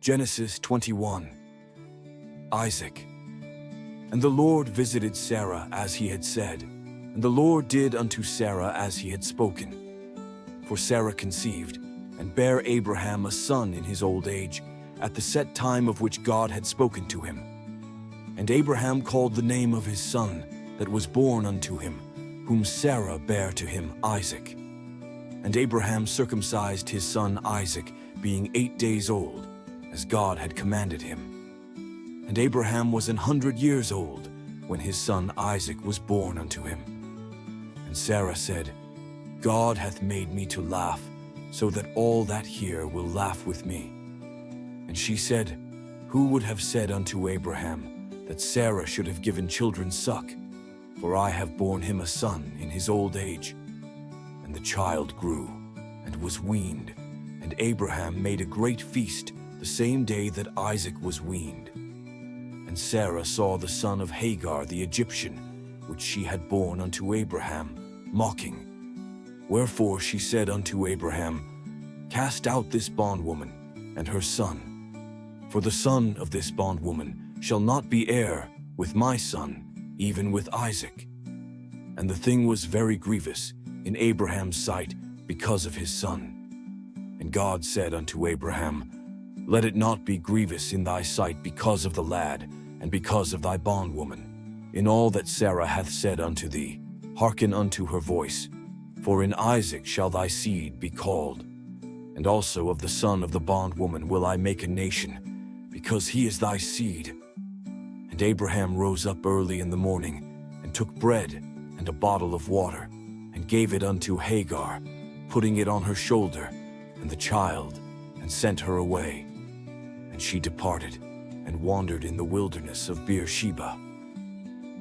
Genesis 21. Isaac. And the Lord visited Sarah as he had said, and the Lord did unto Sarah as he had spoken. For Sarah conceived, and bare Abraham a son in his old age, at the set time of which God had spoken to him. And Abraham called the name of his son that was born unto him, whom Sarah bare to him, Isaac. And Abraham circumcised his son Isaac, being 8 days old, as God had commanded him. And Abraham was 100 years old when his son Isaac was born unto him. And Sarah said, God hath made me to laugh, so that all that hear will laugh with me. And she said, Who would have said unto Abraham that Sarah should have given children suck? For I have borne him a son in his old age. And the child grew, and was weaned, and Abraham made a great feast the same day that Isaac was weaned. And Sarah saw the son of Hagar the Egyptian, which she had borne unto Abraham, mocking. Wherefore she said unto Abraham, Cast out this bondwoman and her son. For the son of this bondwoman shall not be heir with my son, even with Isaac. And the thing was very grievous in Abraham's sight because of his son. And God said unto Abraham, Let it not be grievous in thy sight because of the lad, and because of thy bondwoman. In all that Sarah hath said unto thee, hearken unto her voice, for in Isaac shall thy seed be called. And also of the son of the bondwoman will I make a nation, because he is thy seed. And Abraham rose up early in the morning, and took bread and a bottle of water, and gave it unto Hagar, putting it on her shoulder, and the child, and sent her away. And she departed, and wandered in the wilderness of Beersheba.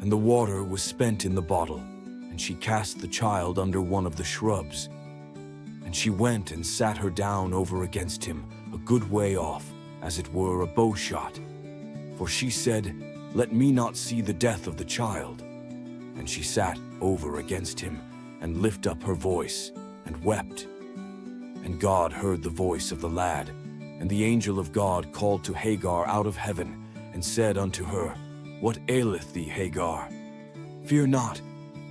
And the water was spent in the bottle, and she cast the child under one of the shrubs. And she went and sat her down over against him, a good way off, as it were a bow shot. For she said, Let me not see the death of the child. And she sat over against him, and lifted up her voice, and wept. And God heard the voice of the lad, and the angel of God called to Hagar out of heaven, and said unto her, What aileth thee, Hagar? Fear not,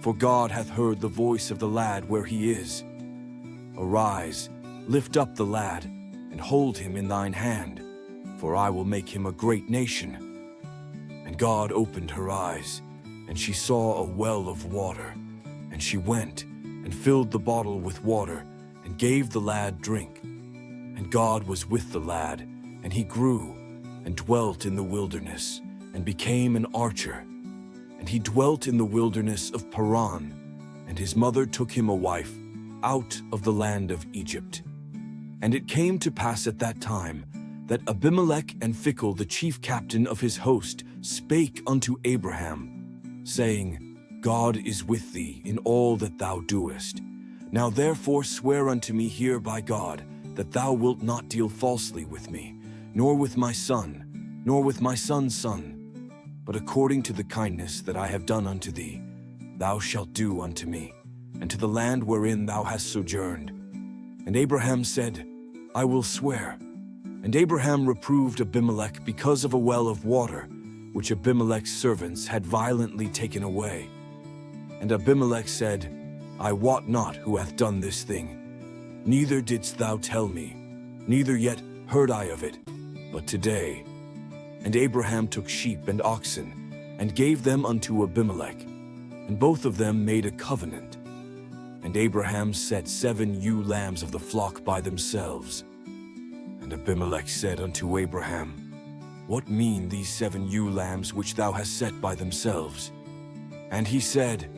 for God hath heard the voice of the lad where he is. Arise, lift up the lad, and hold him in thine hand, for I will make him a great nation. And God opened her eyes, and she saw a well of water. And she went, and filled the bottle with water, and gave the lad drink. And God was with the lad, and he grew, and dwelt in the wilderness, and became an archer. And he dwelt in the wilderness of Paran, and his mother took him a wife out of the land of Egypt. And it came to pass at that time, that Abimelech and Phicol the chief captain of his host spake unto Abraham, saying, God is with thee in all that thou doest. Now therefore swear unto me here by God, that thou wilt not deal falsely with me, nor with my son, nor with my son's son. But according to the kindness that I have done unto thee, thou shalt do unto me, and to the land wherein thou hast sojourned. And Abraham said, I will swear. And Abraham reproved Abimelech because of a well of water, which Abimelech's servants had violently taken away. And Abimelech said, I wot not who hath done this thing. Neither didst thou tell me, neither yet heard I of it, but today. And Abraham took sheep and oxen, and gave them unto Abimelech, and both of them made a covenant. And Abraham set 7 ewe lambs of the flock by themselves. And Abimelech said unto Abraham, What mean these 7 ewe lambs which thou hast set by themselves? And he said,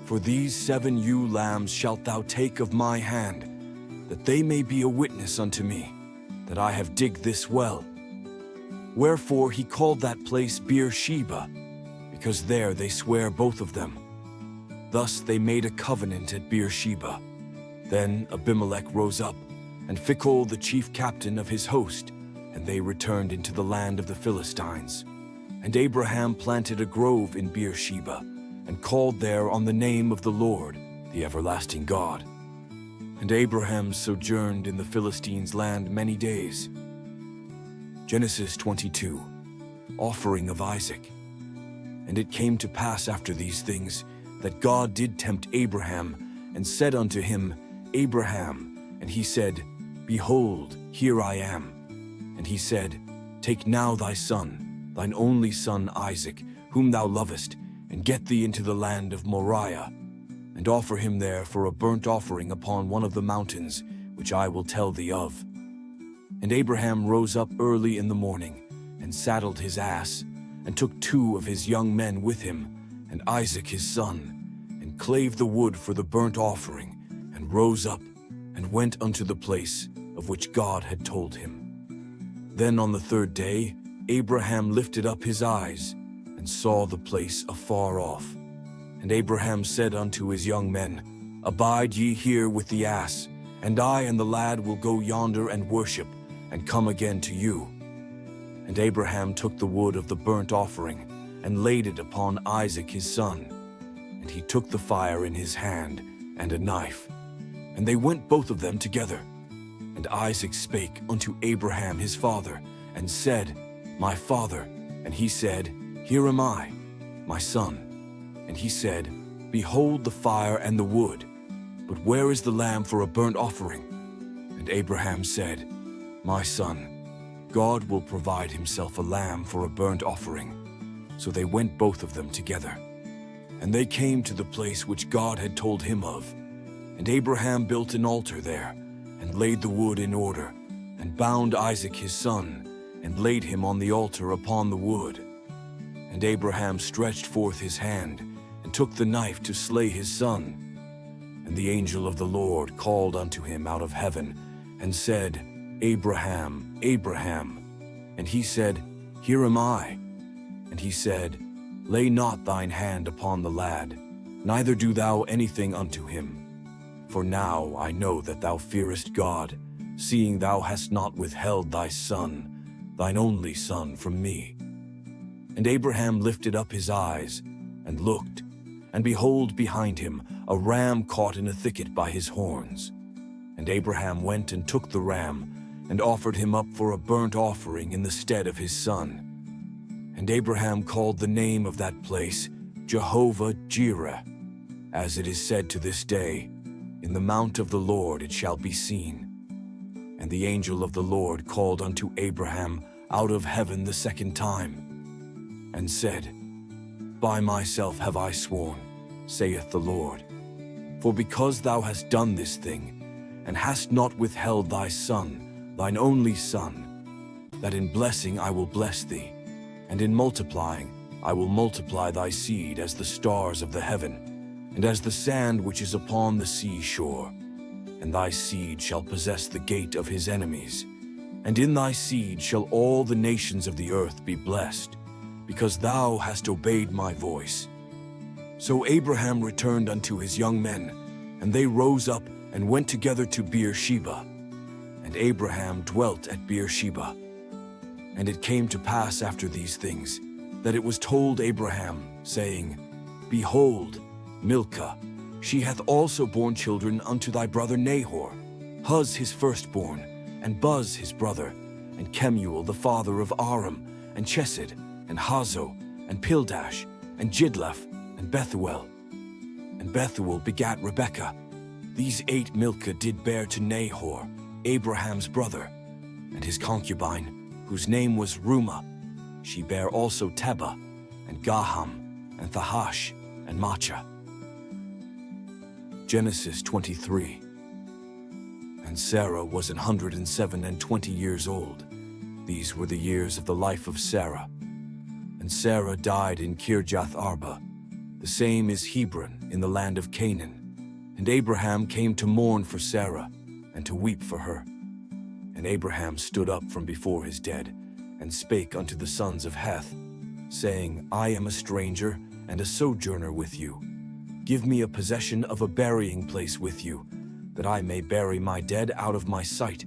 For these 7 ewe lambs shalt thou take of my hand, that they may be a witness unto me, that I have digged this well. Wherefore he called that place Beersheba, because there they swear both of them. Thus they made a covenant at Beersheba. Then Abimelech rose up, and Phicol the chief captain of his host, and they returned into the land of the Philistines. And Abraham planted a grove in Beersheba, and called there on the name of the Lord, the everlasting God. And Abraham sojourned in the Philistines' land many days. Genesis 22. Offering of Isaac. And it came to pass after these things, that God did tempt Abraham, and said unto him, Abraham. And he said, Behold, here I am. And he said, Take now thy son, thine only son Isaac, whom thou lovest, and get thee into the land of Moriah, and offer him there for a burnt offering upon one of the mountains, which I will tell thee of. And Abraham rose up early in the morning, and saddled his ass, and took 2 of his young men with him, and Isaac his son, and clave the wood for the burnt offering, and rose up, and went unto the place of which God had told him. Then on the 3rd day Abraham lifted up his eyes, and saw the place afar off. And Abraham said unto his young men, Abide ye here with the ass, and I and the lad will go yonder and worship, and come again to you. And Abraham took the wood of the burnt offering, and laid it upon Isaac his son. And he took the fire in his hand, and a knife. And they went both of them together. And Isaac spake unto Abraham his father, and said, My father. And he said, Here am I, my son. And he said, Behold the fire and the wood, but where is the lamb for a burnt offering? And Abraham said, My son, God will provide himself a lamb for a burnt offering. So they went both of them together. And they came to the place which God had told him of. And Abraham built an altar there, and laid the wood in order, and bound Isaac his son, and laid him on the altar upon the wood. And Abraham stretched forth his hand, and took the knife to slay his son. And the angel of the Lord called unto him out of heaven, and said, Abraham, Abraham. And he said, Here am I. And he said, Lay not thine hand upon the lad, neither do thou anything unto him. For now I know that thou fearest God, seeing thou hast not withheld thy son, thine only son, from me. And Abraham lifted up his eyes, and looked, and behold, behind him a ram caught in a thicket by his horns. And Abraham went and took the ram, and offered him up for a burnt offering in the stead of his son. And Abraham called the name of that place Jehovah-Jireh, as it is said to this day, In the mount of the Lord it shall be seen. And the angel of the Lord called unto Abraham out of heaven the 2nd time, and said, By myself have I sworn, saith the Lord, for because thou hast done this thing, and hast not withheld thy son, thine only son, that in blessing I will bless thee, and in multiplying I will multiply thy seed as the stars of the heaven, and as the sand which is upon the sea shore. And thy seed shall possess the gate of his enemies. And in thy seed shall all the nations of the earth be blessed, because thou hast obeyed my voice. So Abraham returned unto his young men, and they rose up and went together to Beersheba. And Abraham dwelt at Beersheba. And it came to pass after these things, that it was told Abraham, saying, Behold, Milcah, she hath also borne children unto thy brother Nahor, Huz his firstborn, and Buz his brother, and Kemuel the father of Aram, and Chesed, and Hazo, and Pildash, and Jidlaph, and Bethuel. And Bethuel begat Rebekah. These 8 Milcah did bear to Nahor, Abraham's brother, and his concubine, whose name was Reumah. She bare also Tebah, and Gaham, and Thahash, and Maachah. Genesis 23. And Sarah was 127 years old. These were the years of the life of Sarah. And Sarah died in Kirjath Arba. The same is Hebron in the land of Canaan. And Abraham came to mourn for Sarah, and to weep for her. And Abraham stood up from before his dead, and spake unto the sons of Heth, saying, I am a stranger and a sojourner with you. Give me a possession of a burying place with you, that I may bury my dead out of my sight.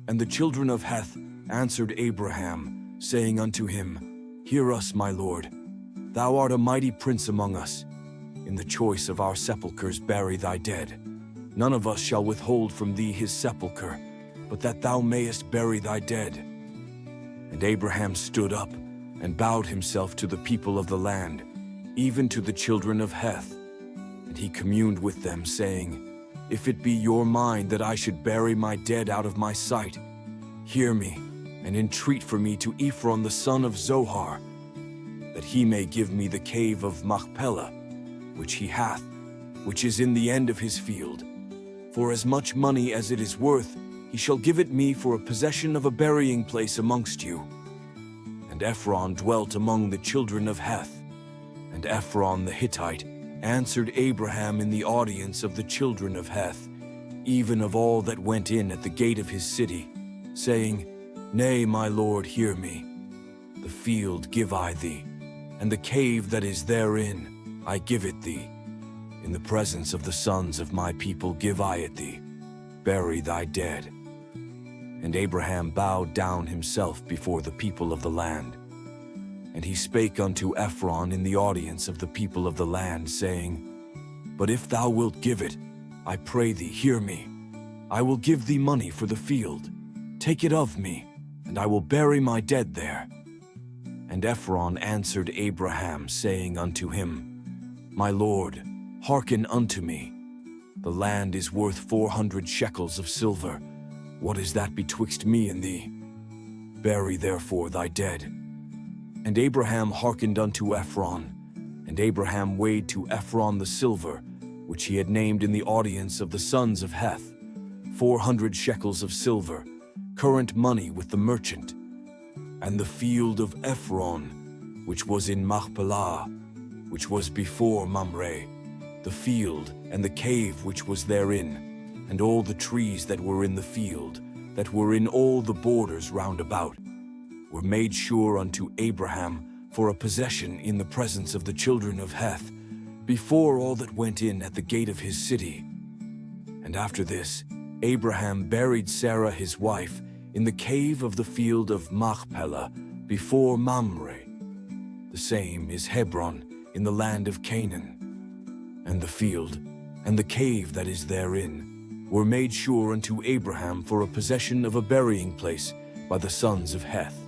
And the children of Heth answered Abraham, saying unto him, Hear us, my lord. Thou art a mighty prince among us. In the choice of our sepulchres bury thy dead. None of us shall withhold from thee his sepulchre, but that thou mayest bury thy dead. And Abraham stood up and bowed himself to the people of the land, even to the children of Heth. And he communed with them, saying, If it be your mind that I should bury my dead out of my sight, hear me, and entreat for me to Ephron the son of Zohar, that he may give me the cave of Machpelah, which he hath, which is in the end of his field. For as much money as it is worth, he shall give it me for a possession of a burying place amongst you. And Ephron dwelt among the children of Heth. And Ephron the Hittite answered Abraham in the audience of the children of Heth, even of all that went in at the gate of his city, saying, Nay, my lord, hear me. The field give I thee, and the cave that is therein I give it thee. In the presence of the sons of my people give I it thee. Bury thy dead. And Abraham bowed down himself before the people of the land. And he spake unto Ephron in the audience of the people of the land, saying, But if thou wilt give it, I pray thee, hear me. I will give thee money for the field. Take it of me, and I will bury my dead there. And Ephron answered Abraham, saying unto him, My lord, hearken unto me. The land is worth 400 shekels of silver. What is that betwixt me and thee? Bury therefore thy dead. And Abraham hearkened unto Ephron, and Abraham weighed to Ephron the silver, which he had named in the audience of the sons of Heth, 400 shekels of silver, current money with the merchant. And the field of Ephron, which was in Machpelah, which was before Mamre, the field and the cave which was therein, and all the trees that were in the field, that were in all the borders round about, were made sure unto Abraham for a possession in the presence of the children of Heth, before all that went in at the gate of his city. And after this, Abraham buried Sarah his wife in the cave of the field of Machpelah, before Mamre. The same is Hebron in the land of Canaan. And the field and the cave that is therein were made sure unto Abraham for a possession of a burying place by the sons of Heth.